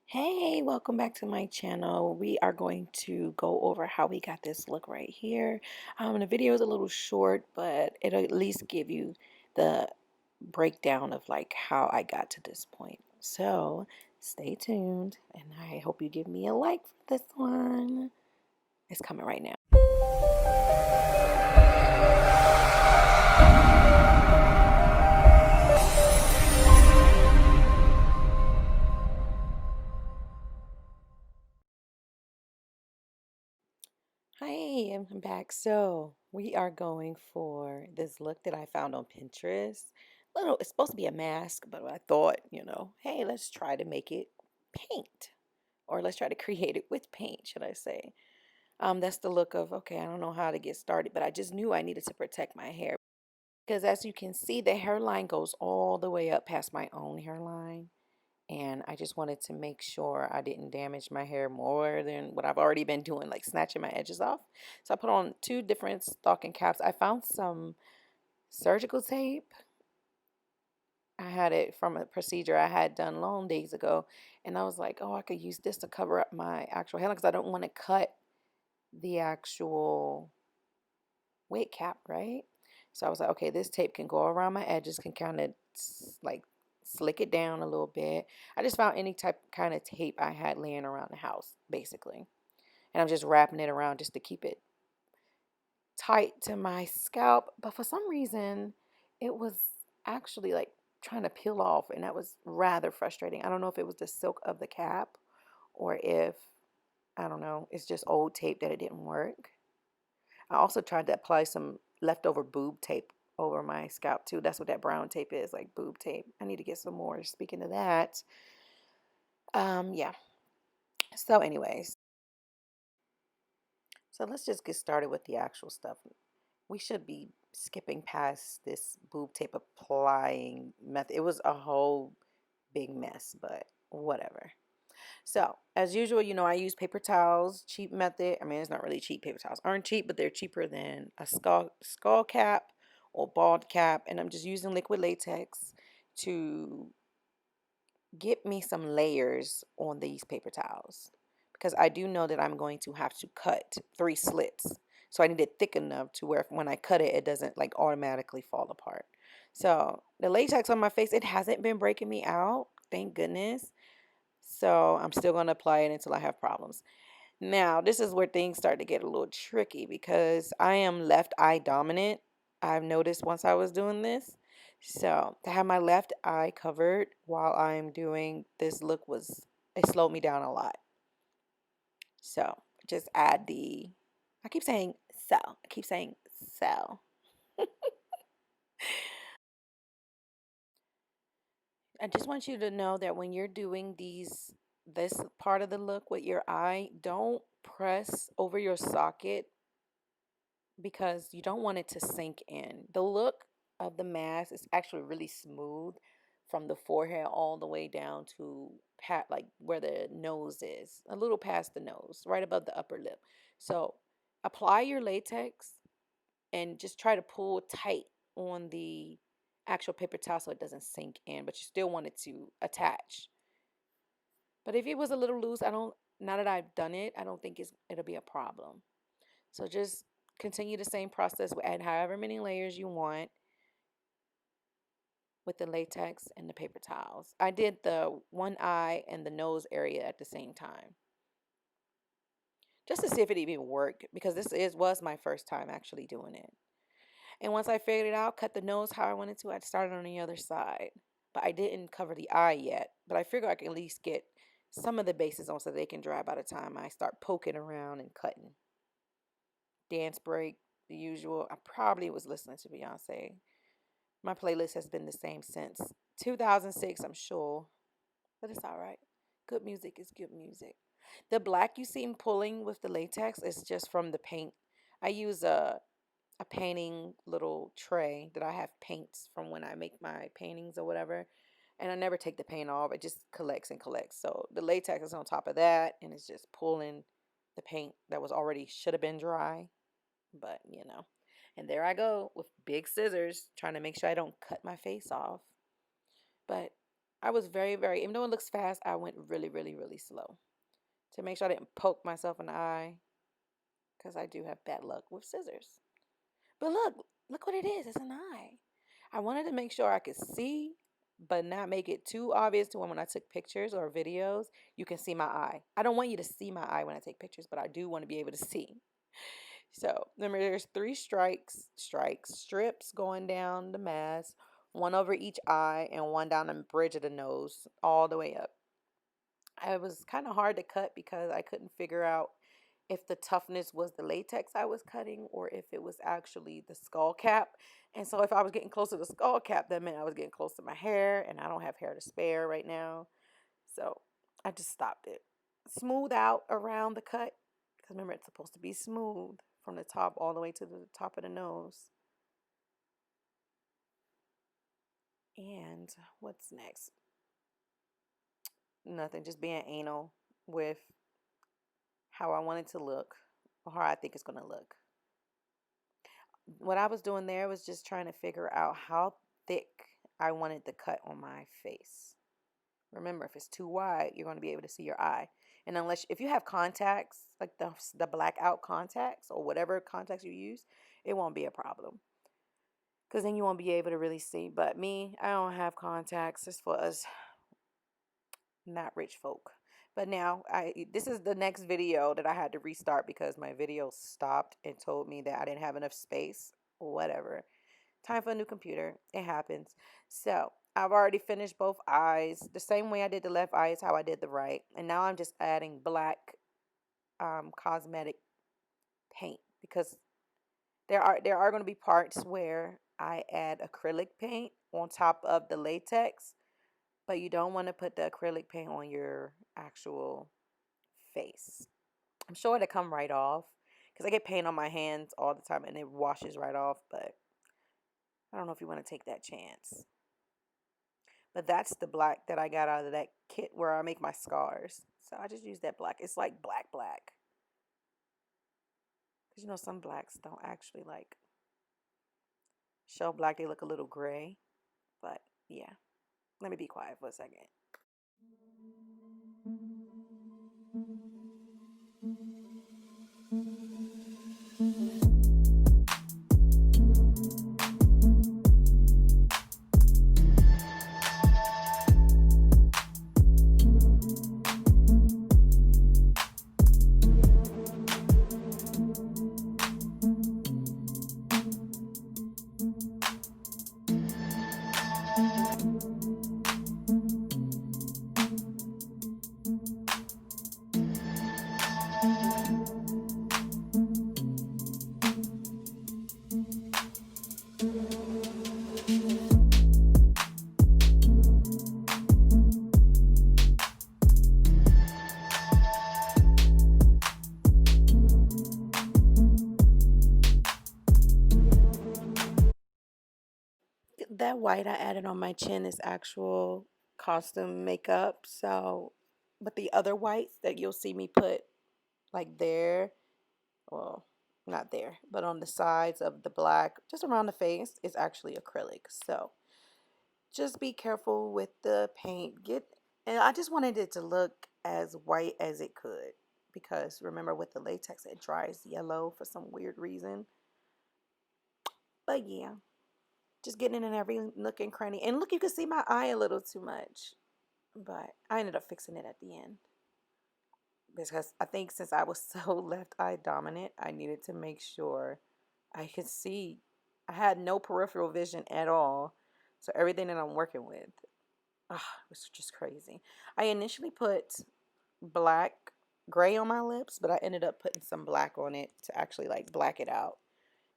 Hey, welcome back to my channel. We are going to go over how we got this look right here. The video is a little short, but it'll at least give you the breakdown of like how I got to this point. So stay tuned, and I hope you give me a like for this one. It's coming right now. Hi, I'm back. So we are going for this look that I found on Pinterest. Little, it's supposed to be a mask, but I thought, hey, let's try to make it paint, or let's try to create it with paint, should I say? That's the look of, okay, I don't know how to get started, but I just knew I needed to protect my hair because, as you can see, the hairline goes all the way up past my own hairline. And I just wanted to make sure I didn't damage my hair more than what I've already been doing, like snatching my edges off. So I put on two different stocking caps. I found some surgical tape. I had it from a procedure I had done long days ago. And I was like, oh, I could use this to cover up my actual hairline because I don't want to cut the actual wig cap, right? So I was like, okay, this tape can go around my edges, can kind of like slick it down a little bit. I just found any type kind of tape I had laying around the house, basically. And I'm just wrapping it around just to keep it tight to my scalp. But for some reason, it was actually like trying to peel off, and that was rather frustrating. I don't know if it was the silk of the cap or if, I don't know, it's just old tape that it didn't work. I also tried to apply some leftover boob tape over my scalp too. That's what that brown tape is, like boob tape. I need to get some more. Speaking of that, yeah. So, anyways, so let's just get started with the actual stuff. We should be skipping past this boob tape applying method. It was a whole big mess, but whatever. So, as usual, I use paper towels, cheap method. I mean, it's not really cheap. Paper towels aren't cheap, but they're cheaper than a skull cap or bald cap. And I'm just using liquid latex to get me some layers on these paper towels because I do know that I'm going to have to cut 3 slits. So I need it thick enough to where when I cut it, it doesn't like automatically fall apart. So the latex on my face, it hasn't been breaking me out. Thank goodness. So I'm still going to apply it until I have problems. Now, this is where things start to get a little tricky because I am left eye dominant. I've noticed once I was doing this. So to have my left eye covered while I'm doing this look it slowed me down a lot. So just add I keep saying I keep saying so. I just want you to know that when you're doing this part of the look with your eye, don't press over your socket because you don't want it to sink in. The look of the mask is actually really smooth from the forehead all the way down to like where the nose is, a little past the nose, right above the upper lip. So apply your latex and just try to pull tight on the actual paper towel so it doesn't sink in, but you still want it to attach. But if it was a little loose, now that I've done it, I don't think it'll be a problem. So just continue the same process. Add however many layers you want with the latex and the paper towels. I did the one eye and the nose area at the same time, just to see if it even worked, because was my first time actually doing it. And once I figured it out, cut the nose how I wanted to, I started on the other side. But I didn't cover the eye yet. But I figure I can at least get some of the bases on so they can dry by the time I start poking around and cutting. Dance break, the usual. I probably was listening to Beyonce. My playlist has been the same since 2006, I'm sure. But it's all right. Good music is good music. The black you see me pulling with the latex is just from the paint. I use a painting little tray that I have paints from when I make my paintings or whatever. And I never take the paint off. It just collects and collects. So the latex is on top of that, and it's just pulling the paint that was already should have been dry. But, And there I go with big scissors trying to make sure I don't cut my face off. But I was very, even though it looks fast, I went really slow to make sure I didn't poke myself in the eye because I do have bad luck with scissors. But look what it is. It's an eye. I wanted to make sure I could see, but not make it too obvious to when I took pictures or videos, you can see my eye. I don't want you to see my eye when I take pictures, but I do want to be able to see. So remember, there's three strips going down the mask, one over each eye and one down the bridge of the nose, all the way up. It was kind of hard to cut because I couldn't figure out if the toughness was the latex I was cutting or if it was actually the skull cap. And so if I was getting close to the skull cap, that meant I was getting close to my hair, and I don't have hair to spare right now. So I just stopped it. Smooth out around the cut, because remember, it's supposed to be smooth from the top all the way to the top of the nose. And what's next? Nothing, just being anal with how I want it to look or how I think it's going to look. What I was doing there was just trying to figure out how thick I wanted the cut on my face. Remember, if it's too wide, you're going to be able to see your eye. And if you have contacts, like the blackout contacts or whatever contacts you use, it won't be a problem. Because then you won't be able to really see. But me, I don't have contacts. It's for us not rich folk. But now this is the next video that I had to restart because my video stopped and told me that I didn't have enough space or whatever. Time for a new computer. It happens. So I've already finished both eyes. The same way I did the left eye is how I did the right. And now I'm just adding black cosmetic paint because there are going to be parts where I add acrylic paint on top of the latex, but you don't want to put the acrylic paint on your actual face. I'm sure it'll come right off because I get paint on my hands all the time and it washes right off, but I don't know if you want to take that chance. But that's the black that I got out of that kit where I make my scars. So I just use that black. It's like black. Because you know some blacks don't actually like show black. They look a little gray. But yeah, let me be quiet for a second. That white I added on my chin is actual costume makeup. So, but the other whites that you'll see me put like there, well, not there, but on the sides of the black, just around the face, is actually acrylic. So just be careful with the paint. And I just wanted it to look as white as it could because remember with the latex it dries yellow for some weird reason. But yeah, just getting in every nook and cranny. And look, you can see my eye a little too much, but I ended up fixing it at the end because I think since I was so left eye dominant, I needed to make sure I could see. I had no peripheral vision at all. So everything that I'm working with, it was just crazy. I initially put black, gray on my lips, but I ended up putting some black on it to actually like black it out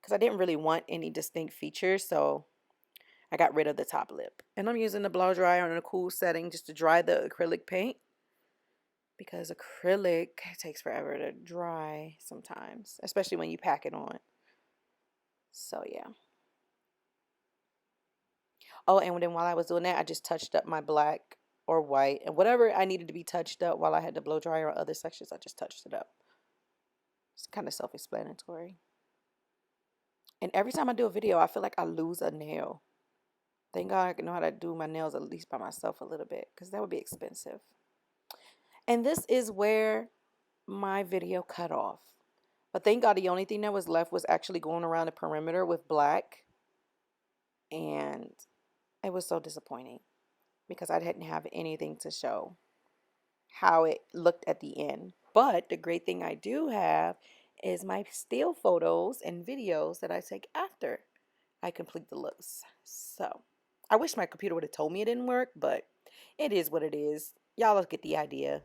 because I didn't really want any distinct features. So I got rid of the top lip. And I'm using the blow dryer in a cool setting just to dry the acrylic paint because acrylic takes forever to dry sometimes, especially when you pack it on. So yeah. Oh, and then while I was doing that, I just touched up my black or white and whatever I needed to be touched up while I had the blow dryer on other sections, I just touched it up. It's kind of self-explanatory. And every time I do a video, I feel like I lose a nail Thank God I know how to do my nails at least by myself a little bit because that would be expensive. And this is where my video cut off. But thank God the only thing that was left was actually going around the perimeter with black. And it was so disappointing because I didn't have anything to show how it looked at the end. But the great thing I do have is my still photos and videos that I take after I complete the looks. So I wish my computer would have told me it didn't work, but it is what it is. Y'all get the idea.